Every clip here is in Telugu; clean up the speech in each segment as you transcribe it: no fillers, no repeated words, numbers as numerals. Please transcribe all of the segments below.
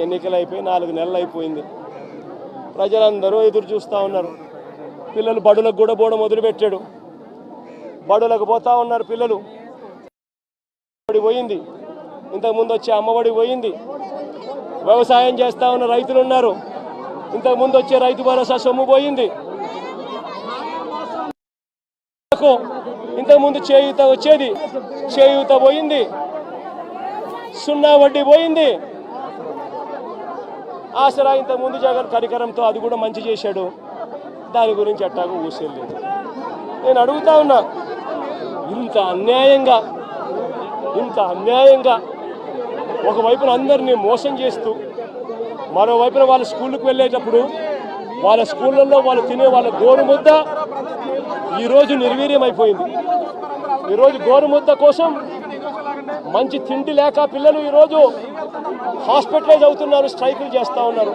ఎన్నికలు అయిపోయి 4 నెలలు అయిపోయింది. ప్రజలందరూ ఎదురు చూస్తూ ఉన్నారు. పిల్లలు బడులకు కూడా పోవడం మొదలుపెట్టాడు. బడులకు పోతా ఉన్నారు పిల్లలు. పోయింది, ఇంతకుముందు వచ్చే అమ్మఒడి పోయింది. వ్యవసాయం చేస్తూ ఉన్న రైతులు ఉన్నారు, ఇంతకుముందు వచ్చే రైతు భరోసా సొమ్ము పోయింది. ఇంతకుముందు చేయూత వచ్చేది, చేయూత పోయింది. సున్నా వడ్డీ పోయింది. ఆసరా ఇంతకుముందు జగన్ కరికరంతో అది కూడా మంచి చేశాడు, దాని గురించి అట్టాగా ఊసేయలేదు. నేను అడుగుతా ఉన్నా, ఇంత అన్యాయంగా ఒకవైపున అందరినీ మోసం చేస్తూ మరోవైపున వాళ్ళ స్కూళ్ళకు వెళ్ళేటప్పుడు వాళ్ళ స్కూళ్ళల్లో వాళ్ళు తినే వాళ్ళ గోరుముద్ద ఈరోజు నిర్వీర్యమైపోయింది. ఈరోజు గోరుముద్ద కోసం మంచి తిండి లేక పిల్లలు ఈరోజు హాస్పిటలైజ్ అవుతున్నారు, స్ట్రైకులు చేస్తూ ఉన్నారు.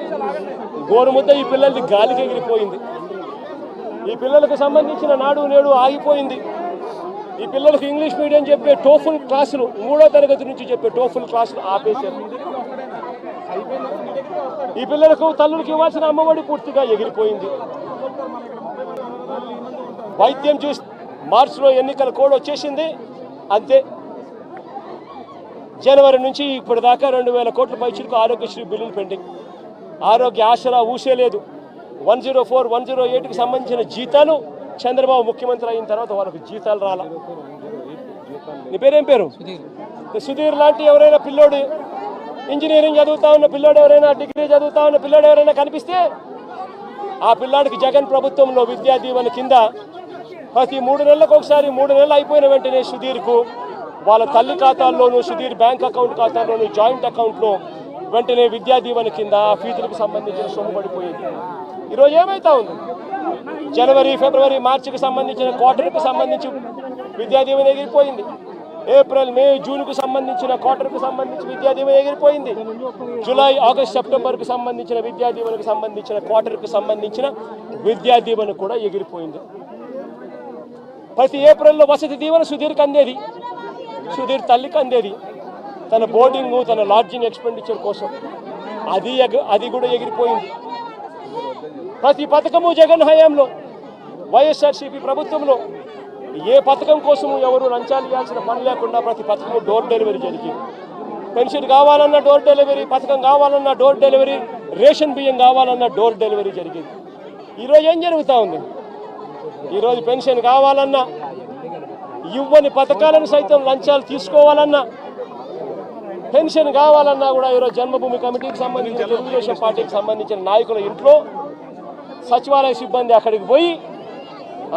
గోరుముద్ద ఈ పిల్లలది గాలికి ఎగిరిపోయింది. ఈ పిల్లలకు సంబంధించిన నాడు నేడు ఆగిపోయింది. ఈ పిల్లలకు ఇంగ్లీష్ మీడియం చెప్పే టోఫుల్ క్లాసులు 3వ తరగతి నుంచి చెప్పే టోఫుల్ క్లాసులు ఆపేశారు. ఈ పిల్లలకు తల్లులకు ఇవ్వాల్సిన అమ్మఒడి పూర్తిగా ఎగిరిపోయింది. వైద్యం చూసి మార్చిలో ఎన్నికల కోడ్ వచ్చేసింది, అంతే. జనవరి నుంచి ఇప్పటిదాకా 2000 కోట్ల పైచిలకు ఆరోగ్యశ్రీ బిల్లులు పెండింగ్. ఆరోగ్య ఆసరా ఊసేలేదు. 104, 108కి సంబంధించిన జీతాలు చంద్రబాబు ముఖ్యమంత్రి అయిన తర్వాత వాళ్ళకు జీతాలు రాలా. నీ పేరేం పేరు? సుధీర్ లాంటి ఎవరైనా పిల్లోడు, ఇంజనీరింగ్ చదువుతా ఉన్న పిల్లోడు ఎవరైనా, డిగ్రీ చదువుతా ఉన్న పిల్లోడు ఎవరైనా కనిపిస్తే ఆ పిల్లాడికి జగన్ ప్రభుత్వంలో విద్యా దీవెన కింద ప్రతి 3 నెలలకు ఒకసారి, 3 నెలలు అయిపోయిన వెంటనే సుధీర్కు వాళ్ళ తల్లి ఖాతాల్లోనూ, సుధీర్ బ్యాంక్ అకౌంట్ ఖాతాల్లోనూ, జాయింట్ అకౌంట్లో వెంటనే విద్యా దీవెన కింద ఫీజులకు సంబంధించిన సొమ్ము పడిపోయింది. ఈరోజు ఏమైతా ఉంది? జనవరి, ఫిబ్రవరి, మార్చికి సంబంధించిన క్వార్టర్కి సంబంధించి విద్యా దీవెన ఎగిరిపోయింది. ఏప్రిల్, మే, జూన్కు సంబంధించిన క్వార్టర్కి సంబంధించి విద్యా దీవెన ఎగిరిపోయింది. జూలై, ఆగస్ట్, సెప్టెంబర్కి సంబంధించిన విద్యా దీవెనకు సంబంధించిన క్వార్టర్కి సంబంధించిన విద్యా దీవెన కూడా ఎగిరిపోయింది. ప్రతి ఏప్రిల్లో వసతి దీవెన సుధీర్కి అందేది, సుధీర్ తల్లికి అందేది, తన బోర్డింగు, తన లాడ్జింగ్ ఎక్స్పెండిచర్ కోసం. అది కూడా ఎగిరిపోయింది. ప్రతి పథకము జగన్ హయాంలో, వైఎస్ఆర్సీపీ ప్రభుత్వంలో ఏ పథకం కోసము ఎవరు లంచాలు ఇవ్వాల్సిన పని లేకుండా ప్రతి పథకము డోర్ డెలివరీ జరిగింది. పెన్షన్ కావాలన్నా డోర్ డెలివరీ, పథకం కావాలన్నా డోర్ డెలివరీ, రేషన్ బియ్యం కావాలన్నా డోర్ డెలివరీ జరిగింది. ఈరోజు ఏం జరుగుతూ ఉంది? ఈరోజు పెన్షన్ కావాలన్నా, ఇవ్వని పథకాలను సైతం లంచాలు తీసుకోవాలన్నా, పెన్షన్ కావాలన్నా కూడా ఈరోజు జన్మభూమి కమిటీకి సంబంధించిన, తెలుగుదేశం పార్టీకి సంబంధించిన నాయకుల ఇంట్లో సచివాలయ సిబ్బంది అక్కడికి పోయి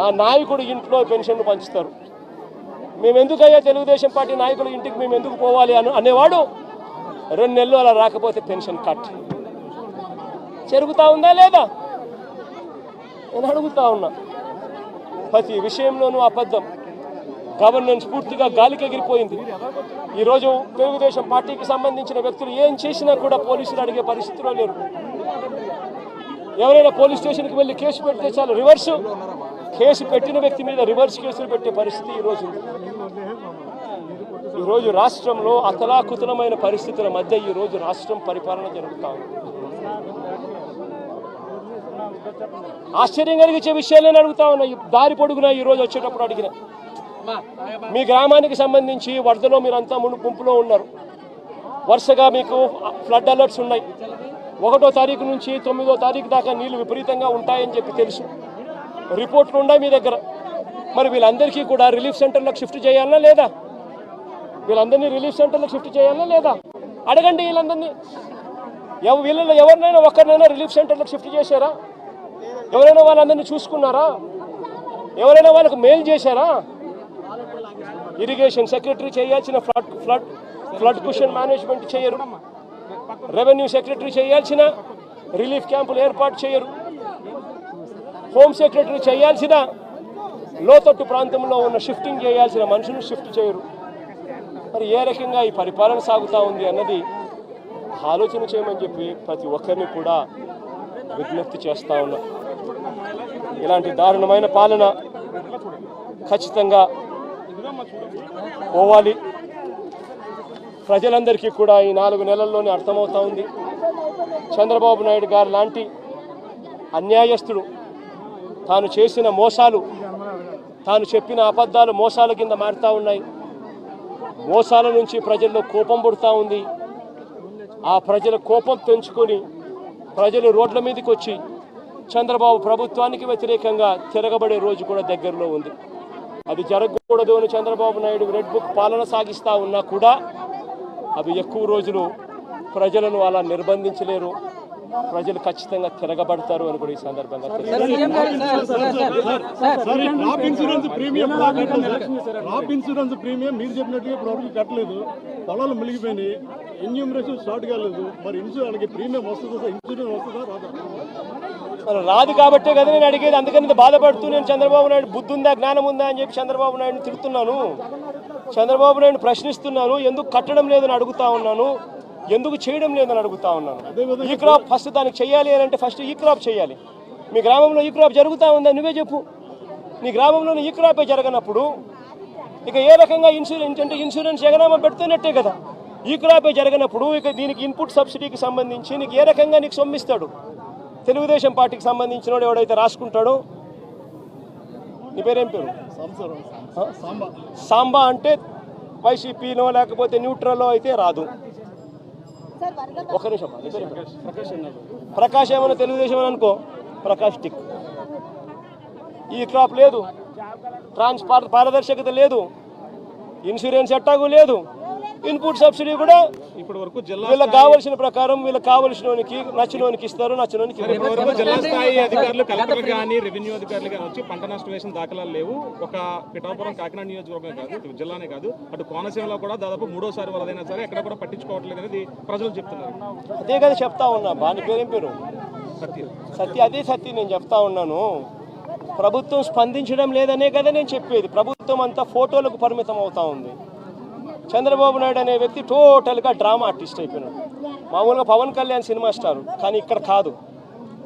ఆ నాయకుడు ఇంట్లో పెన్షన్లు పంచుతారు. మేము ఎందుకయ్యా తెలుగుదేశం పార్టీ నాయకుల ఇంటికి మేము ఎందుకు పోవాలి అనేవాడు 2 నెలలు అలా రాకపోతే పెన్షన్ కట్. జరుగుతూ ఉందా లేదా? నేను అడుగుతా ఉన్నా. ప్రతి విషయంలోనూ అబద్ధం. గవర్నెన్స్ పూర్తిగా గాలికి ఎగిరిపోయింది. ఈరోజు తెలుగుదేశం పార్టీకి సంబంధించిన వ్యక్తులు ఏం చేసినా కూడా పోలీసులు అడిగే పరిస్థితిలో లేరు. ఎవరైనా పోలీస్ స్టేషన్కి వెళ్ళి కేసు పెడితే చాలు, రివర్సు కేసు పెట్టిన వ్యక్తి మీద రివర్స్ కేసులు పెట్టే పరిస్థితి ఈరోజు. ఈరోజు రాష్ట్రంలో అతలాకుతలమైన పరిస్థితుల మధ్య ఈరోజు రాష్ట్రం పరిపాలన జరుగుతూ ఉంది. ఆశ్చర్యం కలిగించే విషయాలను అడుగుతా ఉన్నా. దారి పొడుగునా ఈరోజు వచ్చేటప్పుడు అడిగిన, మీ గ్రామానికి సంబంధించి వరదలో మీరంతా ముంపులో ఉన్నారు. వరుసగా మీకు ఫ్లడ్ అలర్ట్స్ ఉన్నాయి. 1వ తారీఖు నుంచి 9వ తారీఖు దాకా నీళ్లు విపరీతంగా ఉంటాయని చెప్పి తెలుసు, రిపోర్ట్లు ఉన్నాయి మీ దగ్గర. మరి వీళ్ళందరికీ కూడా రిలీఫ్ సెంటర్లకు షిఫ్ట్ చేయాలన్నా లేదా? వీళ్ళందరినీ రిలీఫ్ సెంటర్లకు షిఫ్ట్ చేయాలన్నా లేదా? అడగండి వీళ్ళందరినీ. వీళ్ళలో ఎవరినైనా ఒక్కరినైనా రిలీఫ్ సెంటర్లకు షిఫ్ట్ చేశారా? ఎవరైనా వాళ్ళందరినీ చూసుకున్నారా? ఎవరైనా వాళ్ళకు మెయిల్ చేశారా? ఇరిగేషన్ సెక్రటరీ చేయాల్సిన ఫ్లడ్ కుషన్ మేనేజ్మెంట్ చేయరు. రెవెన్యూ సెక్రటరీ చేయాల్సిన రిలీఫ్ క్యాంపులు ఏర్పాటు చేయరు. హోమ్ సెక్రటరీ చేయాల్సిన లోతట్టు ప్రాంతంలో ఉన్న షిఫ్టింగ్ చేయాల్సిన మనుషులు షిఫ్ట్ చేయరు. మరి ఏ రకంగా ఈ పరిపాలన సాగుతూ ఉంది అన్నది ఆలోచన చేయమని చెప్పి ప్రతి ఒక్కరిని కూడా విజ్ఞప్తి చేస్తూ ఉన్నా. ఇలాంటి దారుణమైన పాలన ఖచ్చితంగా పోవాలి. ప్రజలందరికీ కూడా ఈ 4 నెలల్లోనే అర్థమవుతా ఉంది. చంద్రబాబు నాయుడు గారు లాంటి అన్యాయస్తుడు తాను చేసిన మోసాలు, తాను చెప్పిన అబద్ధాలు మోసాల కింద మారుతూ ఉన్నాయి. మోసాల నుంచి ప్రజల్లో కోపం పుడుతూ ఉంది. ఆ ప్రజల కోపం పెంచుకొని ప్రజలు రోడ్ల మీదకి వచ్చి చంద్రబాబు ప్రభుత్వానికి వ్యతిరేకంగా తిరగబడే రోజు కూడా దగ్గరలో ఉంది. అది జరగకూడదు అని చంద్రబాబు నాయుడు రెడ్ బుక్ పాలన సాగిస్తూ ఉన్నా కూడా అవి ఎక్కువ రోజులు ప్రజలను అలా నిర్బంధించలేరు. ప్రజలు ఖచ్చితంగా తిరగబడతారు అని కూడా ఈ సందర్భంగా క్రాప్ ఇన్సూరెన్స్ ప్రీమియం మీరు చెప్పినట్టుగా ప్రభుత్వం కట్టలేదు, పొలాలు మునిగిపోయినాయి, ఎన్యూమరేషన్ స్టార్ట్ కాలేదు. మరి ఇన్సూరెన్స్ ప్రీమియం వస్తుందా, ఇన్సూరెన్స్ వస్తుందా రాదా? రాదు కాబట్టే కదా నేను అడిగేది. అందుకని బాధపడుతూ నేను చంద్రబాబు నాయుడు బుద్ధి ఉందా, జ్ఞానం ఉందా అని చెప్పి చంద్రబాబు నాయుడుని తిడుతున్నాను. చంద్రబాబు నాయుడు ప్రశ్నిస్తున్నాను. ఎందుకు కట్టడం లేదని అడుగుతా ఉన్నాను, ఎందుకు చేయడం లేదని అడుగుతా ఉన్నాను. ఈ క్రాప్ ఫస్ట్ దానికి చేయాలి అని అంటే ఫస్ట్ ఈ క్రాప్ చేయాలి. మీ గ్రామంలో ఈ క్రాప్ జరుగుతూ ఉందా నువ్వే చెప్పు. నీ గ్రామంలో ఈ క్రాపే జరగనప్పుడు ఇక ఏ రకంగా ఇన్సూరెన్స్ అంటే ఇన్సూరెన్స్ ఎగనామా పెడుతున్నట్టే కదా. ఈ క్రాపే జరగనప్పుడు ఇక దీనికి ఇన్పుట్ సబ్సిడీకి సంబంధించి నీకు ఏ రకంగా నీకు సొమ్మిస్తాడు? తెలుగుదేశం పార్టీకి సంబంధించిన వాడు ఎవడైతే రాసుకుంటాడో, నీ పేరేం పేరు? సాంబా అంటే వైసీపీనో లేకపోతే న్యూట్రల్లో అయితే రాదు. ఒక నిమిషం, ప్రకాష్ ఏమన్నా తెలుగుదేశం అని అనుకో, ప్రకాష్ టిక్. ఈ క్రాప్ లేదు, పారదర్శకత లేదు, ఇన్సూరెన్స్ ఎట్టాగు లేదు, ఇన్పుట్ సబ్సిడీ కూడా ఇప్పటి వరకు వీళ్ళకి కావాల్సిన ప్రకారం వీళ్ళకి కావాల్సినోనికి నచ్చినోనికి ఇస్తారు, నచ్చినోనికి జిల్లా స్థాయి అధికారులు కలెక్టర్ కానీ రెవెన్యూ అధికారులు కానీ వచ్చి పంట నష్టవేసిన దాఖలాలు లేవు. ఒక పిఠాపురం కాకినాడ నియోజకవర్గం కాదు, జిల్లానే కాదు, అటు కోనసీమలో కూడా దాదాపు 3వ వరదైనా సరే ఎక్కడ కూడా పట్టించుకోవట్లేదు అనేది ప్రజలు చెప్తున్నారు. అదే కదా చెప్తా ఉన్నా. బాని పేరేం పేరు? సత్య. అదే సత్య నేను చెప్తా ఉన్నాను. ప్రభుత్వం స్పందించడం లేదనే కదా నేను చెప్పేది. ప్రభుత్వం అంతా ఫోటోలకు పరిమితం అవుతా ఉంది. చంద్రబాబు నాయుడు అనే వ్యక్తి టోటల్గా డ్రామా ఆర్టిస్ట్ అయిపోయినాడు. మామూలుగా పవన్ కళ్యాణ్ సినిమా స్టార్, కానీ ఇక్కడ కాదు.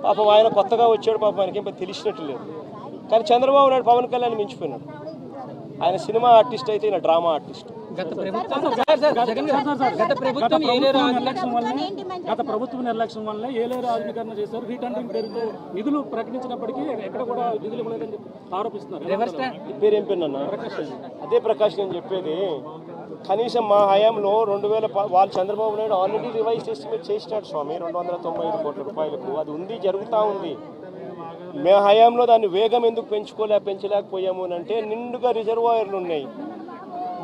పాపం ఆయన కొత్తగా వచ్చాడు, పాపం ఆయనకి ఏం తెలిసినట్టు లేదు. కానీ చంద్రబాబు నాయుడు పవన్ కళ్యాణ్ మించిపోయినాడు. ఆయన సినిమా ఆర్టిస్ట్ అయితే ఈయన డ్రామా ఆర్టిస్ట్. గత ప్రభుత్వ నిర్లక్ష్యం వల్ల ఏలేరు ఆధునీకరణ చేశారు. రీటెండరింగ్ పేరుతో నిధులు ప్రకటించినప్పటికీ ఎక్కడ కూడా నిధులు ఇవ్వలేదని ఆరోపిస్తున్నారు. పేరేం పేరు అన్న? అదే ప్రకాష్ నేను చెప్పేది. కనీసం మా హయాంలో 2000 వాళ్ళు Chandrababu Naidu already revise estimate చేసినాడు స్వామి 295 కోట్ల రూపాయలకు. అది ఉంది, జరుగుతూ ఉంది. మే హయాంలో దాన్ని వేగం ఎందుకు పెంచలేకపోయాము అని అంటే నిండుగా రిజర్వాయర్లు ఉన్నాయి.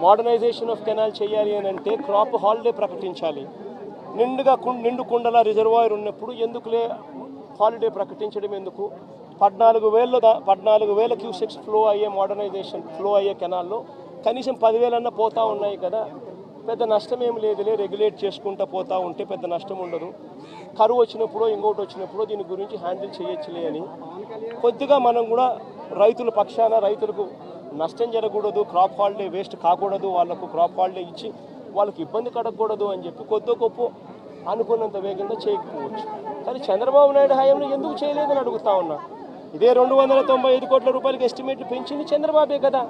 మోడర్నైజేషన్ ఆఫ్ కెనాల్ చేయాలి అని అంటే క్రాప్ హాలిడే ప్రకటించాలి. నిండుగా నిండు కుండల రిజర్వాయర్ ఉన్నప్పుడు ఎందుకులే హాలిడే ప్రకటించడం ఎందుకు? 14,000 క్యూసెక్స్ ఫ్లో అయ్యే మోడర్నైజేషన్ ఫ్లో అయ్యే కెనాల్లో కనీసం 10,000 అన్న పోతూ ఉన్నాయి కదా. పెద్ద నష్టం ఏం లేదులే, రెగ్యులేట్ చేసుకుంటూ పోతూ ఉంటే పెద్ద నష్టం ఉండదు. కరువు వచ్చినప్పుడు ఇంకోటి వచ్చినప్పుడు దీని గురించి హ్యాండిల్ చేయొచ్చులే అని కొద్దిగా మనం కూడా రైతుల పక్షాన రైతులకు నష్టం జరగకూడదు, క్రాప్ హాలిడే వేస్ట్ కాకూడదు, వాళ్ళకు క్రాప్ హాలిడే ఇచ్చి వాళ్ళకి ఇబ్బంది కడగకూడదు అని చెప్పి కొద్ది గొప్ప అనుకున్నంత వేగంగా చేయకపోవచ్చు. కానీ చంద్రబాబు నాయుడు హయాంలో ఎందుకు చేయలేదని అడుగుతా ఉన్నా. ఇదే 295 కోట్ల రూపాయలకి ఎస్టిమేట్లు పెంచింది చంద్రబాబే కదా.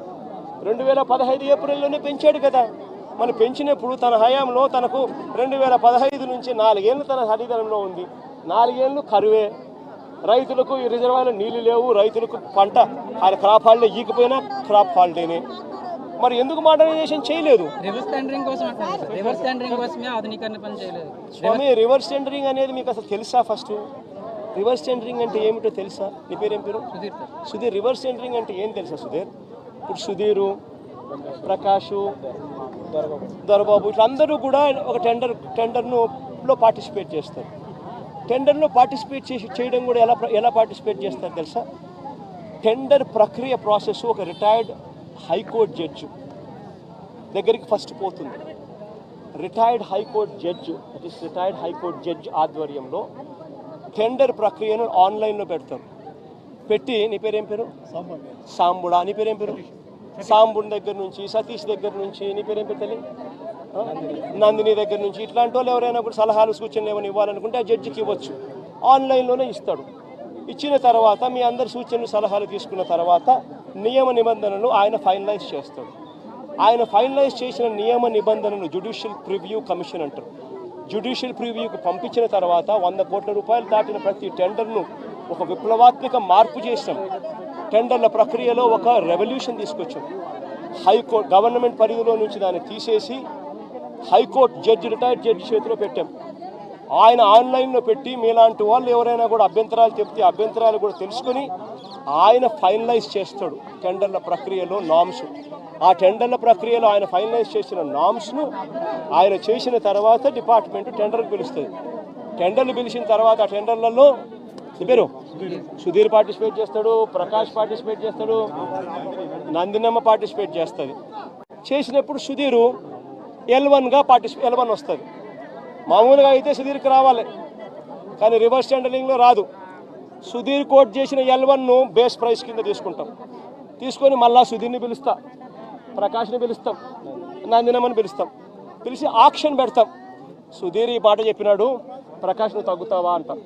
2015 ఏప్రిల్లోనే పెంచాడు కదా. మనం పెంచినప్పుడు తన హయాంలో తనకు 2015 నుంచి 4 ఏళ్ళు తన అధికారంలో ఉంది. 4 ఏళ్ళు కరువే, రైతులకు ఈ రిజర్వాయర్లో నీళ్లు లేవు, రైతులకు పంట క్రాప్ హాలిడే ఈకపోయినా క్రాప్ హాలిడేనే. మరి ఎందుకు మోడర్నైజేషన్ చేయలేదు? స్వామి, రివర్స్ టెండరింగ్ అనేది మీకు అసలు తెలుసా? ఫస్ట్ రివర్స్ టెండరింగ్ అంటే ఏమిటో తెలుసా? నీ పేరేం పేరు? సుధీర్. రివర్స్ టెండరింగ్ అంటే ఏం తెలుసా సుధీర్? ఇప్పుడు సుధీరు, ప్రకాషు, దొరబాబు ఇట్లా అందరూ కూడా ఒక టెండర్లో పార్టిసిపేట్ చేస్తారు. టెండర్లో పార్టిసిపేట్ చేయడం కూడా ఎలా పార్టిసిపేట్ చేస్తారు తెలుసా? టెండర్ ప్రక్రియ ప్రాసెస్ ఒక రిటైర్డ్ హైకోర్టు జడ్జి దగ్గరికి ఫస్ట్ పోతుంది. రిటైర్డ్ హైకోర్టు జడ్జి ఆధ్వర్యంలో టెండర్ ప్రక్రియను ఆన్లైన్లో పెడతారు. పెట్టి, నీ పేరేం పేరు? సాంబుడా. నీ పేరేం పేరు? సాంబుడి దగ్గర నుంచి, సతీష్ దగ్గర నుంచి, నీ పేరేం పేరు తెలియదు, నందిని దగ్గర నుంచి, ఇట్లాంటి వాళ్ళు ఎవరైనా కూడా సలహాలు సూచనలు ఏమైనా ఇవ్వాలనుకుంటే ఆ జడ్జికి ఇవ్వచ్చు. ఆన్లైన్లోనే ఇస్తాడు. ఇచ్చిన తర్వాత మీ అందరి సూచనలు సలహాలు తీసుకున్న తర్వాత నియమ నిబంధనలు ఆయన ఫైనలైజ్ చేస్తాడు. ఆయన ఫైనలైజ్ చేసిన నియమ నిబంధనలు జ్యుడిషియల్ ప్రివ్యూ కమిషన్ అంటారు. జ్యుడిషియల్ ప్రివ్యూకి పంపించిన తర్వాత 100 కోట్ల రూపాయలు దాటిన ప్రతి టెండర్ను ఒక విప్లవాత్మక మార్పు చేసాం. టెండర్ల ప్రక్రియలో ఒక రెవల్యూషన్ తీసుకొచ్చాం. హైకోర్టు గవర్నమెంట్ పరిధిలో నుంచి దాన్ని తీసేసి హైకోర్టు జడ్జి, రిటైర్డ్ జడ్జి చేతిలో పెట్టాం. ఆయన ఆన్లైన్లో పెట్టి మీలాంటి వాళ్ళు ఎవరైనా కూడా అభ్యంతరాలు చెప్తే అభ్యంతరాలు కూడా తెలుసుకొని ఆయన ఫైనలైజ్ చేస్తాడు టెండర్ల ప్రక్రియలో నామ్స్. ఆ టెండర్ల ప్రక్రియలో ఆయన ఫైనలైజ్ చేసిన నామ్స్ను ఆయన చేసిన తర్వాత డిపార్ట్మెంట్ టెండర్కి పిలుస్తుంది. టెండర్లు పిలిచిన తర్వాత ఆ టెండర్లలో పేరు సుధీర్ పార్టిసిపేట్ చేస్తాడు, ప్రకాష్ పార్టిసిపేట్ చేస్తాడు, నందినమ్మ పార్టిసిపేట్ చేస్తుంది. చేసినప్పుడు సుధీరు L1గా L1 వస్తుంది. మామూలుగా అయితే సుధీర్కి రావాలి, కానీ రివర్స్ టెండరింగ్లో రాదు. సుధీర్ కోట్ చేసిన L1ను బేస్ ప్రైస్ కింద తీసుకొని మళ్ళా సుధీర్ని పిలుస్తాం, ప్రకాష్ని పిలుస్తాం, నందినమ్మని పిలుస్తాం. పిలిచి ఆక్షన్ పెడతాం. సుధీర్ ఈ మాట చెప్పినాడు, ప్రకాష్ను తగ్గుతావా అంటాం.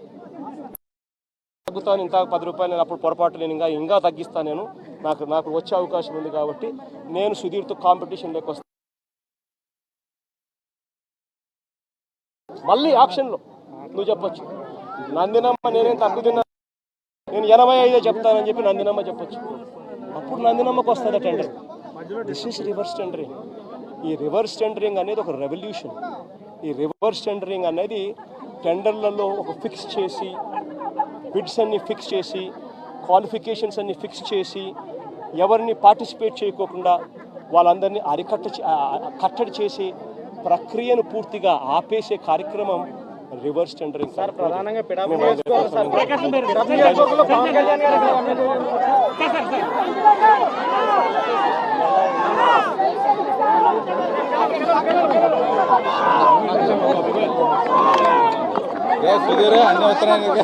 తగ్గుతాను, ఇంత 10 రూపాయలు, నేను అప్పుడు పొరపాటు, నేను ఇంకా తగ్గిస్తాను, నేను నాకు వచ్చే అవకాశం ఉంది కాబట్టి నేను సుధీర్తో కాంపిటీషన్ వస్తాను. మళ్ళీ ఆక్షన్లో నువ్వు చెప్పొచ్చు, నందినమ్మ నేనేం తగ్గుతున్నా, నేను 85 చెప్తానని చెప్పి నందినమ్మ చెప్పొచ్చు. అప్పుడు నందినమ్మకు వస్తుంది tender. This is reverse tendering. ఈ రివర్స్ టెండరింగ్ అనేది ఒక రెవల్యూషన్. ఈ రివర్స్ టెండరింగ్ అనేది టెండర్లలో ఒక ఫిక్స్ చేసి, బిడ్స్ అన్ని ఫిక్స్ చేసి, క్వాలిఫికేషన్స్ అన్ని ఫిక్స్ చేసి, ఎవరిని పార్టిసిపేట్ చేయకోకుండా వాళ్ళందరినీ కట్టడి చేసి ప్రక్రియను పూర్తిగా ఆపేసే కార్యక్రమం రివర్స్ టెండరింగ్. ప్రధానంగా సుధీర్ అన్ని వస్తున్నాయి.